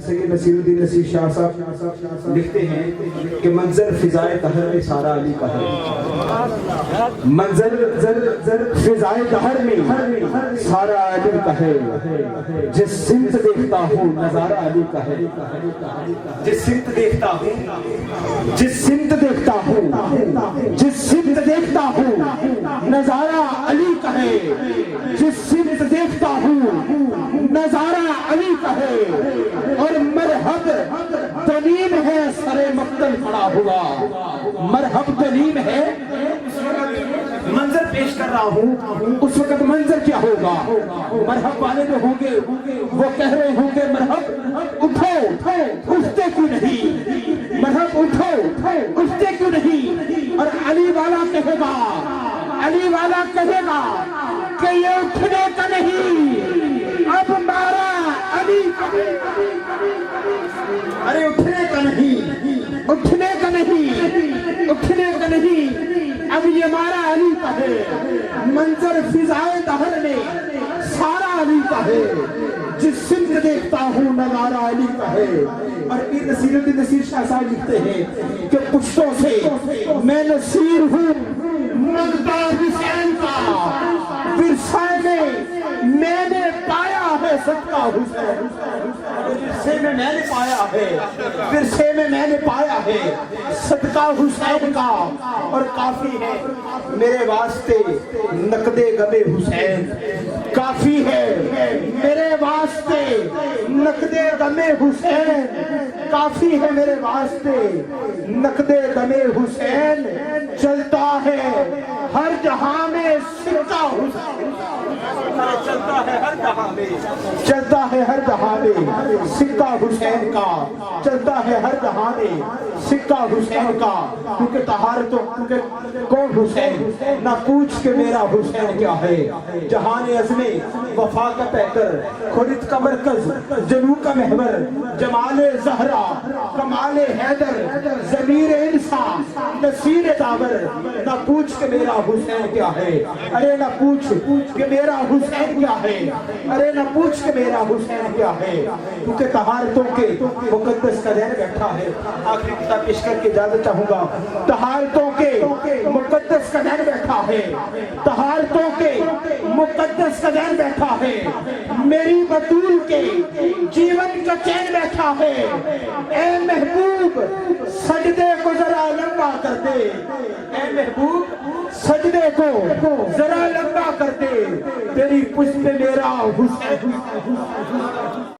سید نصیر الدین نصیر شاہ صاحب لکھتے ہیں کہ منظر فضائے دہر میں سارا علی کا ہے، منظر فضائے دہر میں سارا علی کا ہے، جس سمت دیکھتا ہوں نظارہ علی کا ہے، جس سمت دیکھتا ہوں، جس سمت دیکھتا ہوں، جس سمت دیکھتا ہوں نظارہ علی کا ہے، جس سمت دیکھتا ہوں نظارہ علی کا ہے، اور مرحب تلیم ہے سر مقتل پڑا ہوا، مرحب تلیم ہے، منظر پیش کر رہا ہوں، اس وقت منظر کیا ہوگا؟ مرحب والے جو ہوں گے وہ کہہ رہے ہوں گے مرحب اٹھو، اٹھتے کیوں نہیں؟ مرحب اٹھو، اٹھتے کیوں نہیں؟ اور علی والا کہے گا، علی والا کہے گا کہ یہ اٹھنے کا نہیں، اب مارا علی کا، ارے اٹھنے کا نہیں، اٹھنے کا نہیں، اٹھنے کا نہیں، اب یہ مارا علی کا ہے، منظر فضائے دہر میں سارا علی کا ہے، جس سمت دیکھتا ہوں نظارہ علی کا ہے۔ اور پیر نصیر الدین نصیر شاہ صاحب لکھتے ہیں کہ پشتوں سے میں نصیر ہوں مغتا حسین کا، ورثہ میں نے پایا ہے صدقہ حسین، ورثے میں میں نے پایا ہے، ورثے میں میں نے پایا ہے صدقہ حسین کا، اور کافی ہے میرے واسطے نقد غم حسین، کافی ہے میرے واسطے نقد غم حسین، کافی ہے میرے واسطے نقد غم حسین، چلتا ہے ہر جہاں میں سکہ حسین، چلتا ہے ہر جہاں میں، چلتا ہے ہر جہاں میں سکہ حسین کا، چلتا ہے ہر جہاں میں سکہ حسین کا، کیونکہ طہارتوں کیونکہ کون حسین، نہ پوچھ کے میرا حسین کیا ہے، جہان عظم وفا کا پیکر، خلد کا مرکز، جنو کا محور، جمال زہرا، کمال حیدر، ضمیر انسان، نصیر داور، نہ پوچھ کے میرا حسین کیا ہے، ارے نہ پوچھ کہ میرا حسین کیا ہے، ارے نہ پوچھ کہ میرا حسین کیا ہے، کیونکہ طہارتوں کے مقدس کا ذہن بیٹھا ہے۔ آخری کتاب پیش کر کے اجازت چاہوں گا، طہارتوں کے مقدس کا ذہن بیٹھا ہے، طہارتوں کے مقدس کا ذہن بیٹھا ہے، میری بطول کے جیون کا چین بیٹھا ہے، اے محبوب سجدے کو ذرا لمبا کر دے، اے محبوب سجدے کو ذرا لمبا کر دے، تیری پشت پہ میرا حسین